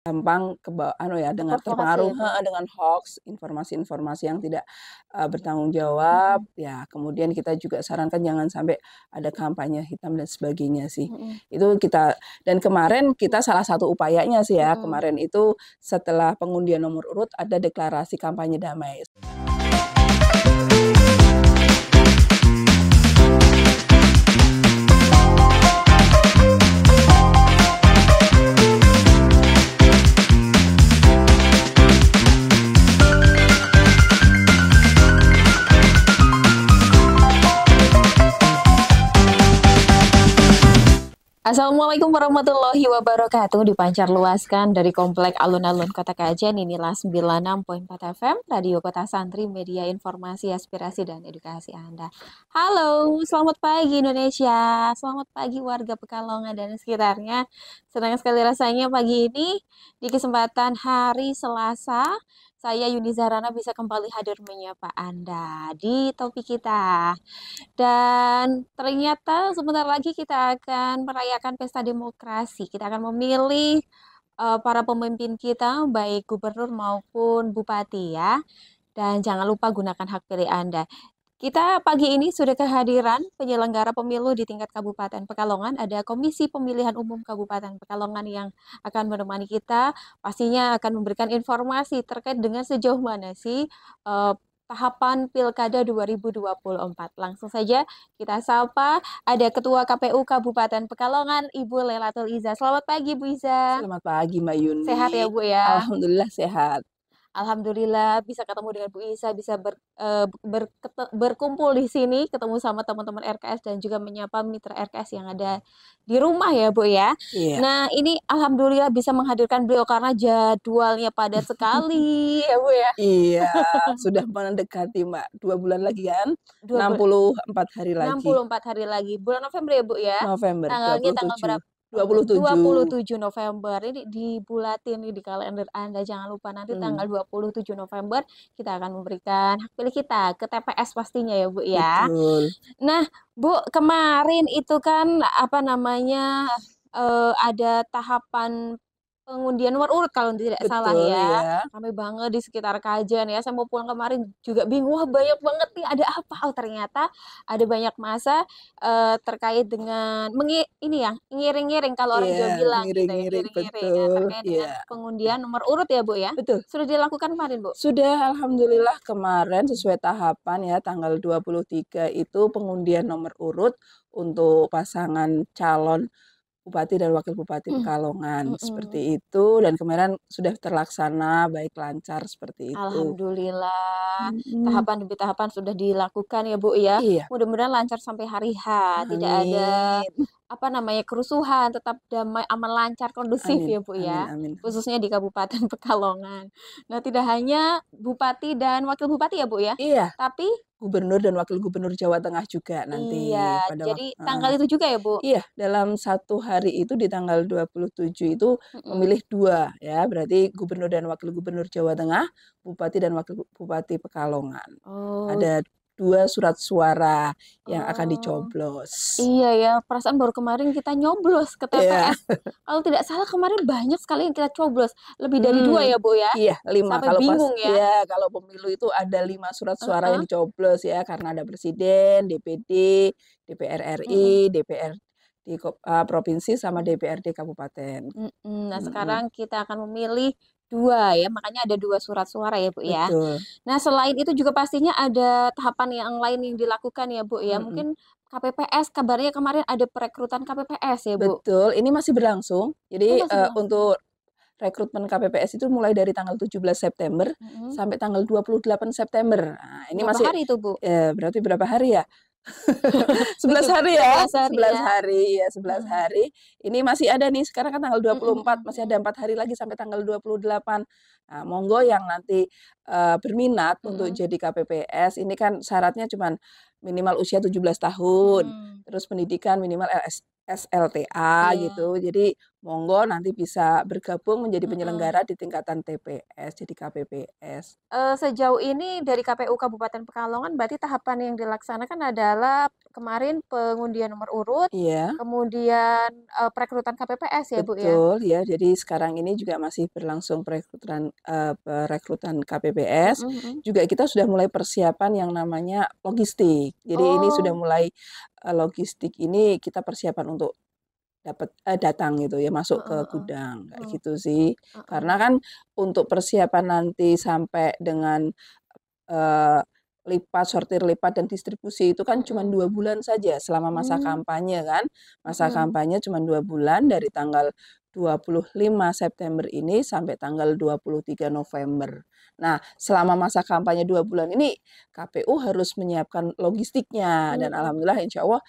gampang dengan Terprovokasi terpengaruh ya, Bu? dengan hoaks, informasi-informasi yang tidak, bertanggung jawab, Mhm. ya kemudian kita juga sarankan jangan sampai ada kampanye hitam dan sebagainya sih. Mhm. Itu dan kemarin kita salah satu upayanya sih ya, Mhm. kemarin itu setelah pengundian nomor urut ada deklarasi kampanye damai. Assalamualaikum warahmatullahi wabarakatuh. Dipancar luaskan dari Komplek Alun-Alun Kota Kajen, inilah 96.4 FM, Radio Kota Santri, media informasi, aspirasi, dan edukasi Anda. Halo, selamat pagi Indonesia, selamat pagi warga Pekalongan dan sekitarnya. Senang sekali rasanya pagi ini, di kesempatan hari Selasa, saya Yuni Zahrana bisa kembali hadir menyapa Anda di topik kita. Dan ternyata sebentar lagi kita akan merayakan pesta demokrasi. Kita akan memilih para pemimpin kita, baik gubernur maupun bupati ya. Dan jangan lupa gunakan hak pilih Anda. Kita pagi ini sudah kehadiran penyelenggara pemilu di tingkat Kabupaten Pekalongan. Ada Komisi Pemilihan Umum Kabupaten Pekalongan yang akan menemani kita. Pastinya akan memberikan informasi terkait dengan sejauh mana sih eh, tahapan Pilkada 2024. Langsung saja kita sapa, ada Ketua KPU Kabupaten Pekalongan, Ibu Lelatul Iza. Selamat pagi, Bu Iza. Selamat pagi Mbak Sehat ya, Yuni, Bu ya? alhamdulillah sehat. Alhamdulillah bisa ketemu dengan Bu Isa, bisa berkumpul di sini, ketemu sama teman-teman RKS dan juga menyapa mitra RKS yang ada di rumah ya, Bu ya. Iya. Nah, ini alhamdulillah bisa menghadirkan beliau karena jadwalnya padat sekali ya, Bu ya. Iya, sudah mendekati Mbak, 2 bulan lagi kan, Dua enam bul puluh empat hari enam lagi, puluh empat hari lagi. Bulan November ya, Bu ya? November, Tanggalnya tanggal 27, berapa? Dua 27. puluh tujuh November. Ini dibulatin nih di kalender Anda. Jangan lupa nanti Mmm, tanggal 27 November kita akan memberikan hak pilih kita ke TPS pastinya ya, Bu ya. betul, Nah, Bu, kemarin itu kan apa namanya ada tahapan pengundian nomor urut kalau tidak salah betul ya. ya, Ramai banget di sekitar Kajen ya. Saya mau pulang kemarin juga bingung, wah banyak banget nih ada apa? Oh, ternyata ada banyak masa terkait dengan ini ya, ngiring-ngiring kalau orang iya, Jawa bilang gitu ya, ngiring-ngiring, ngiring-ngiring ya, betul, terkait iya, dengan pengundian nomor urut ya, Bu ya. betul. Sudah dilakukan kemarin, Bu? Sudah alhamdulillah kemarin sesuai tahapan ya, tanggal 23 itu pengundian nomor urut untuk pasangan calon Bupati dan Wakil Bupati Pekalongan, Mhm. seperti itu, dan kemarin sudah terlaksana baik lancar seperti itu. Alhamdulillah, Mhm, tahapan demi tahapan sudah dilakukan ya, Bu, ya. iya, Mudah-mudahan lancar sampai hari H, tidak ada, amin, apa namanya, kerusuhan, tetap damai, aman, lancar, kondusif amin, ya, Bu, amin, ya, amin, amin. khususnya di Kabupaten Pekalongan. Nah, tidak hanya bupati dan wakil bupati ya, Bu, ya, Iya, tapi Gubernur dan Wakil Gubernur Jawa Tengah juga nanti iya, pada jadi waktu. tanggal itu juga ya, Bu? Iya, dalam satu hari itu di tanggal 27 itu Mhm. memilih 2 ya, berarti Gubernur dan Wakil Gubernur Jawa Tengah, Bupati dan Wakil Bupati Pekalongan. Oh, Ada 2 surat suara yang akan oh. dicoblos. Iya ya, perasaan baru kemarin kita nyoblos ke Iya, TPS. Kalau tidak salah kemarin banyak sekali yang kita coblos, lebih dari 2 mmm, ya, Bu, ya? iya 5 Sampai bingung ya? kalau pemilu itu ada 5 surat suara yang Heeh, dicoblos ya, karena ada presiden, DPD, DPR mhm, RI, DPR provinsi sama DPRD kabupaten. mhm. Nah, Mhm, sekarang kita akan memilih 2 ya, makanya ada 2 surat suara ya, Bu, ya. betul, Nah, selain itu juga pastinya ada tahapan yang lain yang dilakukan ya, Bu, ya. mhm. Mungkin KPPS, kabarnya kemarin ada perekrutan KPPS ya, Bu? Betul, ini masih berlangsung. Oh, Jadi, masih berlangsung? untuk rekrutmen KPPS itu mulai dari tanggal 17 September Mhm. sampai tanggal 28 September. Nah, ini Berapa masih hari itu, Bu? berarti berapa hari ya? 11 Tujuh hari ya, 11 hari 11 ya? hari, ya 11 Mhm. hari. Ini masih ada nih, sekarang kan tanggal dua Mhm puluh mhm empat, masih ada mhm. 4 hari lagi sampai tanggal 28. Nah, monggo yang nanti, berminat untuk Mhm. jadi KPPS, ini kan syaratnya cuman minimal usia 17 tahun, Mhm. terus pendidikan minimal SLTA Iya. gitu. Jadi monggo nanti bisa bergabung menjadi Mhm. penyelenggara di tingkatan TPS, jadi KPPS. Sejauh ini dari KPU Kabupaten Pekalongan berarti tahapan yang dilaksanakan adalah kemarin pengundian nomor urut, Iya, kemudian, perekrutan KPPS ya, Bu, ya? betul ya. Jadi sekarang ini juga masih berlangsung perekrutan KPPS. Mhm mhm. Juga kita sudah mulai persiapan yang namanya logistik. Jadi ini sudah Oh, mulai logistik ini kita persiapan untuk datang gitu ya, masuk ke heeh heeh. gudang, kayak Oh, gitu sih. heeh. Karena kan untuk persiapan nanti sampai dengan, eee, sortir lipat, dan distribusi itu kan cuma Mhm. 2 bulan saja selama masa Mmm, kampanye kan. Masa mhm. kampanye cuma 2 bulan dari tanggal 25 September ini sampai tanggal 23 November. Nah, selama masa kampanye 2 bulan ini KPU harus menyiapkan logistiknya, dan Mhm. alhamdulillah insya Allah,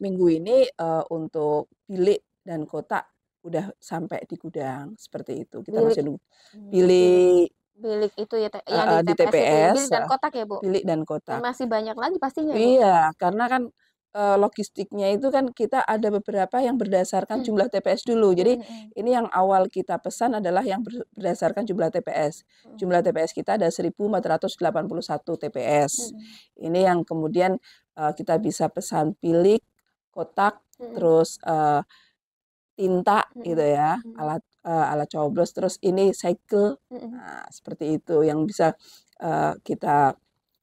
minggu ini, untuk bilik dan kotak udah sampai di gudang, seperti itu. Kita Bilik masih nunggu bilik bilik bilik itu ya, yang di di TPS itu ya, TPS, bilik dan kotak ya, Bu? bilik dan Dan kotak. masih banyak lagi pastinya, Bu? Iya, karena kan, logistiknya itu kan kita ada beberapa yang berdasarkan jumlah TPS dulu. Jadi Mhm mhm. ini yang awal kita pesan adalah yang berdasarkan jumlah TPS. Mhm. Jumlah TPS kita ada 1.481 TPS. Mhm. Ini yang kemudian, kita bisa pesan bilik, kotak, Mhm. terus, tinta gitu Mhm. ya, Mhm. alat coblos, terus ini segel. Mhm. Nah, seperti itu yang bisa, kita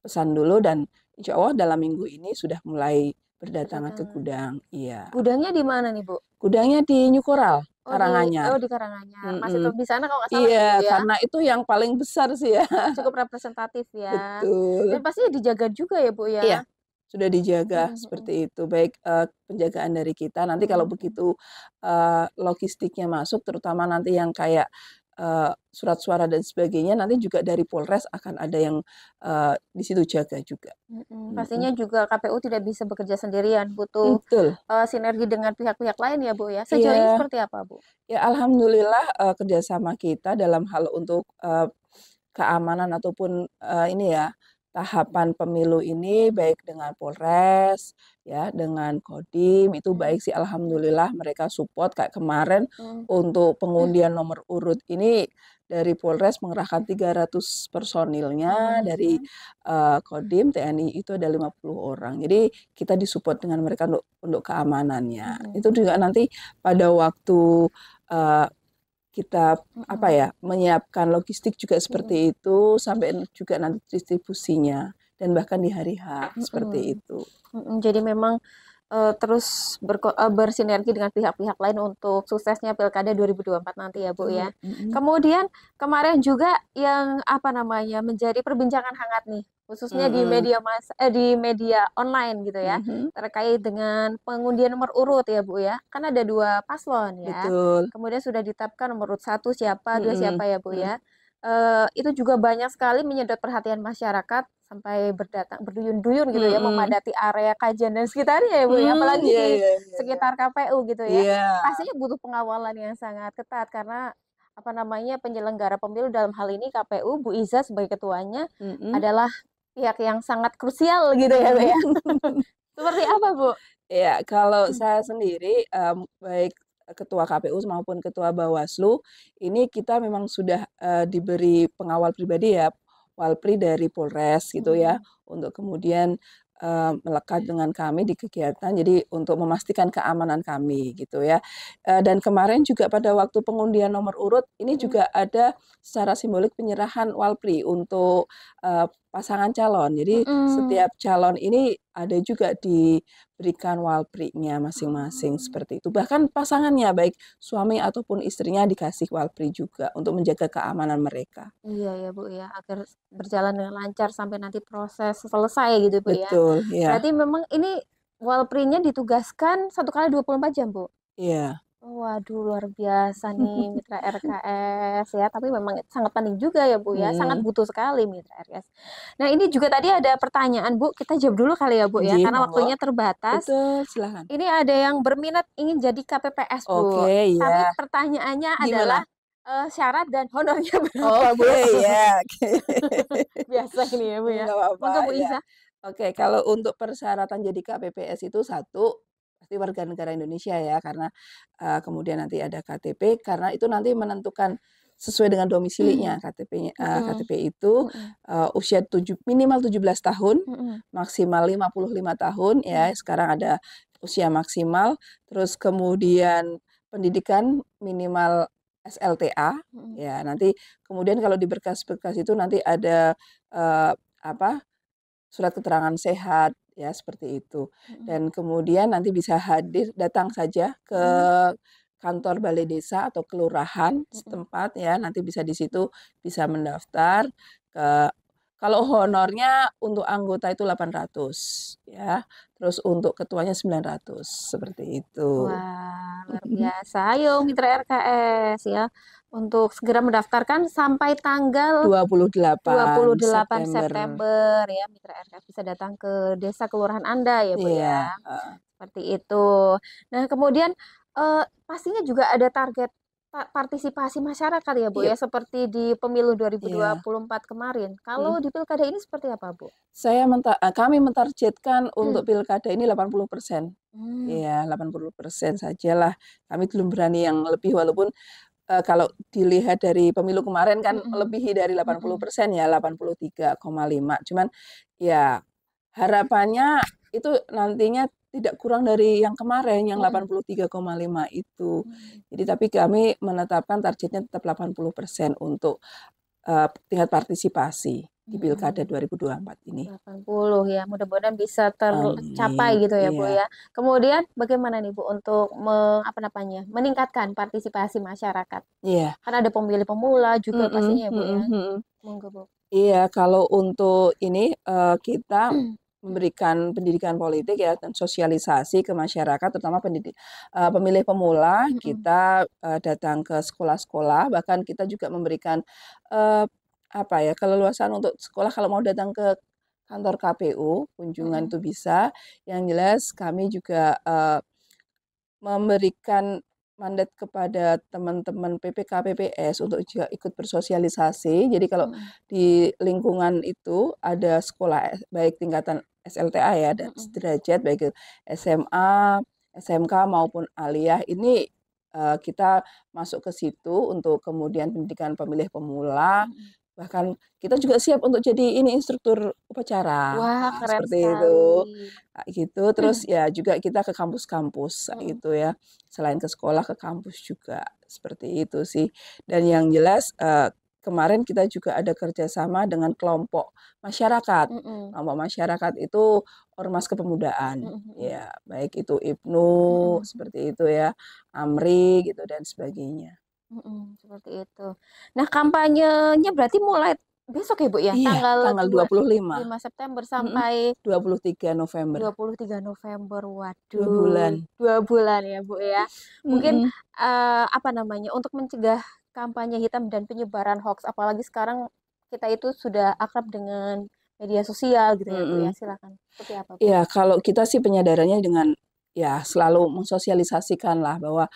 pesan dulu, dan insya Allah dalam minggu ini sudah mulai berdatangan ke Berdatangan. gudang. Iya. Gudangnya di mana nih, Bu? Gudangnya di New Coral, Karanganyar. Di Karanganyar. Masih Mhm. tetap di sana kalau nggak salah ya, Bu, Iya, ya? karena itu yang paling besar sih ya. Cukup representatif ya. Dan Betul. pastinya dijaga juga ya, Bu, Iya, ya? sudah dijaga Mhm mhm. seperti itu, baik, penjagaan dari kita, nanti kalau Mhm mhm. begitu, logistiknya masuk, terutama nanti yang kayak, surat suara dan sebagainya, nanti juga dari Polres akan ada yang, di situ jaga juga. Mhm, Mhm, pastinya juga KPU tidak bisa bekerja sendirian, butuh, betul. sinergi dengan pihak-pihak lain ya, Bu, ya? Sejauh ini Iya, seperti apa, Bu? ya alhamdulillah, kerjasama kita dalam hal untuk, keamanan ataupun, ini ya, tahapan pemilu ini baik dengan Polres, ya, dengan Kodim, itu Mhm. baik sih alhamdulillah mereka support. Kayak kemarin Mhm. untuk pengundian nomor urut ini dari Polres mengerahkan 300 personilnya, dari, Mhm. Kodim TNI itu ada 50 orang. Jadi kita disupport dengan mereka untuk keamanannya. Mhm. Itu juga nanti pada waktu, eee, kita, apa Mhm. ya, menyiapkan logistik juga Mhm. seperti itu, sampai juga nanti distribusinya, dan bahkan di hari H, seperti Mhm. itu. Mhm, jadi memang, terus bersinergi dengan pihak-pihak lain untuk suksesnya Pilkada 2024 nanti ya, Bu, Betul, ya. mhm. Kemudian kemarin juga yang, apa namanya, menjadi perbincangan hangat nih, khususnya Mhm, di media online gitu ya, mhm, terkait dengan pengundian nomor urut ya, Bu, ya. Kan ada 2 paslon ya, betul, kemudian sudah ditetapkan nomor urut 1 siapa, 2 mhm, siapa ya, Bu, mhm. ya. Itu juga banyak sekali menyedot perhatian masyarakat sampai berduyun-duyun gitu ya, Mhm, memadati area Kajen dan sekitarnya ya, Bu, ya, apalagi iya di iya iya iya. sekitar KPU gitu ya. Iya, Pastinya butuh pengawalan yang sangat ketat karena, apa namanya, penyelenggara pemilu dalam hal ini KPU, Bu Iza sebagai ketuanya mhm, adalah pihak yang sangat krusial gitu ya, Bu, mhm. ya. Seperti apa, Bu? Iya, kalau saya sendiri, baik ketua KPU maupun ketua Bawaslu, ini kita memang sudah, diberi pengawal pribadi ya, Walpri dari Polres gitu ya, Mhm. untuk kemudian, melekat dengan kami di kegiatan, jadi untuk memastikan keamanan kami gitu ya. Dan kemarin juga pada waktu pengundian nomor urut, ini Mhm. juga ada secara simbolik penyerahan Walpri untuk, pasangan calon. Jadi Mhm. setiap calon ini ada juga berikan walprinya masing-masing, Oh. seperti itu. Bahkan pasangannya, baik suami ataupun istrinya, dikasih walpri juga untuk menjaga keamanan mereka. Iya ya, Bu, ya, agar berjalan dengan lancar sampai nanti proses selesai gitu, Bu, ya. Betul, Berarti ya, memang ini Walpri-nya ditugaskan 1 kali 24 jam, Bu? iya. Waduh, luar biasa nih mitra RKS ya, tapi memang sangat penting juga ya, Bu, ya, sangat Mhm, butuh sekali mitra RKS. Nah, ini juga tadi ada pertanyaan, Bu, kita jawab dulu kali ya, Bu, ya, nggih, karena monggo. waktunya terbatas. Betul, silahkan. Ini ada yang berminat ingin jadi KPPS, Bu, Oke, tapi iya. pertanyaannya adalah, Gimana? syarat dan honornya berapa, Bu? Oke, ya, oke. Biasa ini ya, Bu, ya. Nggak apa-apa, Monggo, Bu ya. Iza. Oke, kalau untuk persyaratan jadi KPPS itu satu, pasti warga negara Indonesia ya, karena kemudian nanti ada KTP, karena itu nanti menentukan sesuai dengan domisilinya KTP-nya. Mhm. KTP itu Mhm. usia minimal 17 tahun, Mhm. maksimal 55 tahun ya. Mhm. Sekarang ada usia maksimal, terus kemudian pendidikan minimal SLTA Mhm. ya. Nanti kemudian kalau di berkas-berkas itu nanti ada apa, surat keterangan sehat ya, seperti itu. Mhm. Dan kemudian nanti bisa datang saja ke Mhm. kantor balai desa atau kelurahan Mhm. setempat ya, nanti bisa di situ bisa mendaftar ke kalau honornya untuk anggota itu 800 ya, terus untuk ketuanya 900 seperti itu. Wah, luar biasa. Ayo Mitra RKS ya, untuk segera mendaftarkan sampai tanggal 28 28 September. September ya, Mitra RKS bisa datang ke desa kelurahan Anda ya, Bu, Iya, ya. Seperti itu. Nah, kemudian, pastinya juga ada target partisipasi masyarakat ya, Bu, iya ya, seperti di pemilu iya, 2024 kemarin. mhm. Kalau di pilkada ini seperti apa, Bu? Kami mentargetkan untuk pilkada ini 80%. Mmm. Iya, 80% sajalah. Kami belum berani yang lebih walaupun, kalau dilihat dari pemilu kemarin kan Mhm. melebihi dari Mhm. 80% ya, 83,5. Cuman ya harapannya itu nantinya tidak kurang dari yang kemarin, yang Mhm. 83,5 itu. Mmm. Jadi tapi kami menetapkan targetnya tetap 80% untuk, tingkat partisipasi di pilkada Mhm. 2024 ini. 80 ya, mudah-mudahan bisa tercapai Amin, gitu ya, Bu, iya ya. Kemudian bagaimana nih, Bu, untuk apa namanya, meningkatkan partisipasi masyarakat? iya, Kan ada pemilih pemula juga mhm pastinya ya, Bu, mhm ya. mhm. Monggo, Bu. Iya, kalau untuk ini, kita memberikan pendidikan politik ya dan sosialisasi ke masyarakat terutama pemilih pemula, Mhm. kita, datang ke sekolah-sekolah, bahkan kita juga memberikan, eee, apa ya, keleluasaan untuk sekolah kalau mau datang ke kantor KPU, kunjungan Mhm. itu bisa. Yang jelas kami juga, memberikan mandat kepada teman-teman PPK, PPS untuk juga ikut bersosialisasi. Jadi kalau Mhm. di lingkungan itu ada sekolah baik tingkatan SLTA ya dan Mhm. sederajat baik itu SMA, SMK maupun aliyah ini, kita masuk ke situ untuk kemudian pendidikan pemilih pemula, Mhm. bahkan kita juga siap untuk jadi ini instruktur upacara, Wah, keren seperti sekali. itu. Kayak gitu, terus ya juga kita ke kampus-kampus, kayak Mhm. gitu ya. Selain ke sekolah, ke kampus juga, seperti itu sih. Dan yang jelas, kemarin kita juga ada kerjasama dengan kelompok masyarakat. Mhm. Kelompok masyarakat itu ormas kepemudaan, Mhm. Mhm. ya baik itu IPNU, Mhm. seperti itu ya, AMRI gitu dan sebagainya. Mhm, seperti itu. Nah, kampanyenya berarti mulai besok ya, Bu, ya? Iya, Tanggal tanggal 25, 5 September mhm, sampai 23 November, 23 November. 2 Waduh, bulan, 2 bulan ya, Bu, ya. Mungkin, mhm, apa namanya, untuk mencegah kampanye hitam dan penyebaran hoaks, apalagi sekarang kita itu sudah akrab dengan media sosial gitu ya, Bu, ya. mhm. Silakan, seperti apa, Bu? Iya, kalau kita sih penyadarannya dengan, ya selalu mensosialisasikanlah bahwa,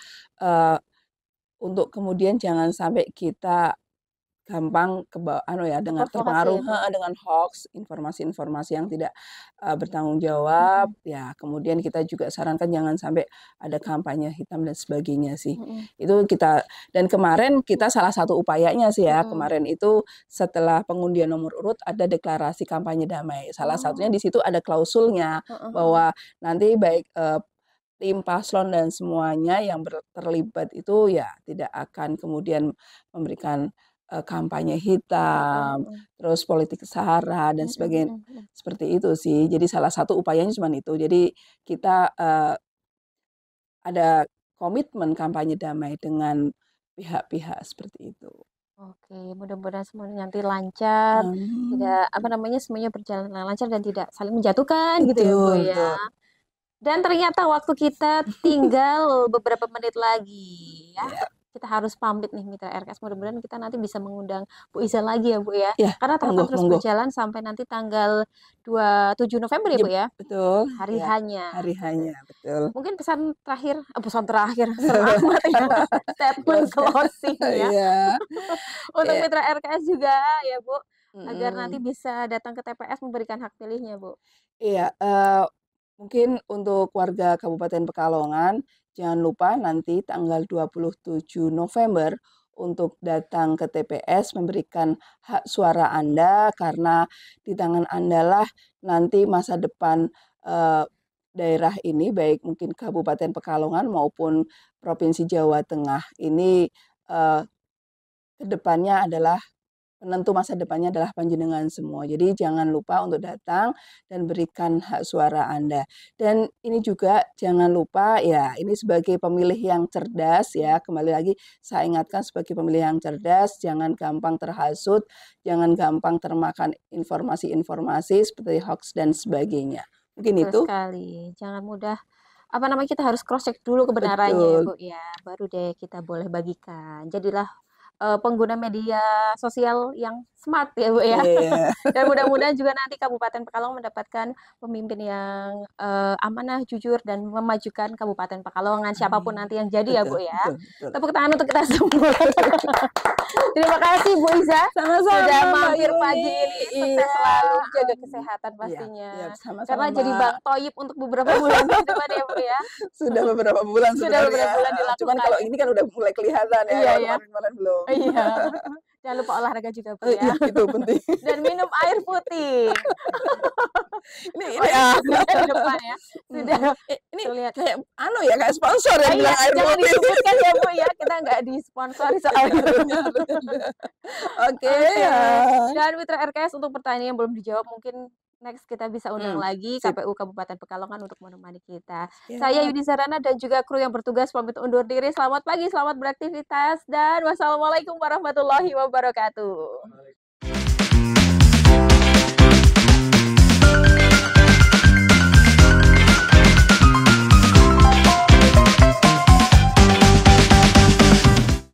eee, untuk kemudian jangan sampai kita gampang anu ya, dengan Terprovokasi terpengaruh ya, Bu? heeh, dengan hoaks, informasi-informasi yang tidak, bertanggung jawab, Mhm. ya kemudian kita juga sarankan jangan sampai ada kampanye hitam dan sebagainya sih. Mhm. Itu kita dan kemarin kita salah satu upayanya sih ya, Mhm. kemarin itu setelah pengundian nomor urut ada deklarasi kampanye damai. Salah satunya di Oh. situ ada klausulnya Heeh. Heeh. bahwa nanti baik, tim paslon dan semuanya yang terlibat itu ya tidak akan kemudian memberikan kampanye Heeh. hitam, Heeh. terus politik sara dan Mhm. sebagainya, Mhm. Mhm. seperti itu sih. Jadi salah satu upayanya cuman itu. Jadi kita, ada komitmen kampanye damai dengan pihak-pihak seperti itu. Oke, mudah-mudahan semuanya nanti lancar, tidak apa namanya, semuanya berjalan dengan lancar dan tidak saling menjatuhkan gitu ya, Bu, Betul ya. betul. Dan ternyata waktu kita tinggal beberapa menit lagi ya. Iya Kita harus pamit nih Mitra RKS, mudah-mudahan kita nanti bisa mengundang Bu Iza lagi ya, Bu, ya. iya, Karena monggo tahapan terus monggo. berjalan sampai nanti tanggal 27 November ya, Iya Bu, ya, betul, hari iya, hanya hari gitu. hanya, betul. Mungkin pesan terakhir, selamat ya, statement Close-nya, closing ya. iya, Untuk iya, mitra RKS juga ya, Bu, agar nanti mhm. bisa datang ke TPS memberikan hak pilihnya, Bu. Iya, Mungkin untuk warga Kabupaten Pekalongan, jangan lupa nanti tanggal 27 November untuk datang ke TPS memberikan hak suara Anda karena di tangan Andalah nanti masa depan eh, daerah ini baik mungkin Kabupaten Pekalongan maupun Provinsi Jawa Tengah ini eh, ke depannya adalah penentu masa depannya adalah panjenengan semua. Jadi jangan lupa untuk datang dan berikan hak suara Anda. Dan ini juga jangan lupa ya, ini sebagai pemilih yang cerdas ya, kembali lagi saya ingatkan sebagai pemilih yang cerdas, jangan gampang terhasut, jangan gampang termakan informasi-informasi seperti hoax dan sebagainya. Mungkin Betul itu. sekali. Jangan mudah apa namanya kita harus cross check dulu kebenarannya ya Betul. Bu ya. Baru deh kita boleh bagikan. Jadilah pengguna media sosial yang smart ya Bu ya. Iya. Dan mudah-mudahan juga nanti Kabupaten Pekalongan mendapatkan pemimpin yang amanah, jujur dan memajukan Kabupaten Pekalongan siapapun Amin. nanti yang jadi ya Bu Betul, ya. betul, betul. Tepuk tangan untuk kita semua. Terima kasih Bu Iza sudah Sama-sama Mbak mampir Yuni. pagi ini. Sukses Iya. selalu, jaga kesehatan Iya, pastinya. iya, sama-sama Karena jadi Mbak. Bang Toyib untuk beberapa bulan ke depan ya Bu ya. Sudah beberapa bulan Sudah beberapa sebenarnya, bulan cuman dilakukan kalau ya. ini kan udah mulai kelihatan ya, Iya kalau ya. kemarin-kemarin belum. Iya. Jangan lupa olahraga juga Bu ya. Iya, itu penting. Dan minum air putih. Ini Pokoknya di depan ya. Sudah ini terlihat. kayak ya, kayak sponsor yang Iya, bilang air jangan putih. disebutkan ya Bu ya. Kita nggak disponsori soalnya. Oke, Oke. ya. Dan Mitra RKS untuk pertanyaan yang belum dijawab mungkin next kita bisa undang lagi Sip. KPU Kabupaten Pekalongan untuk menemani kita. Saya Siap. Yudi Sarana dan juga kru yang bertugas pamit undur diri. Selamat pagi, selamat beraktivitas dan wassalamualaikum warahmatullahi wabarakatuh.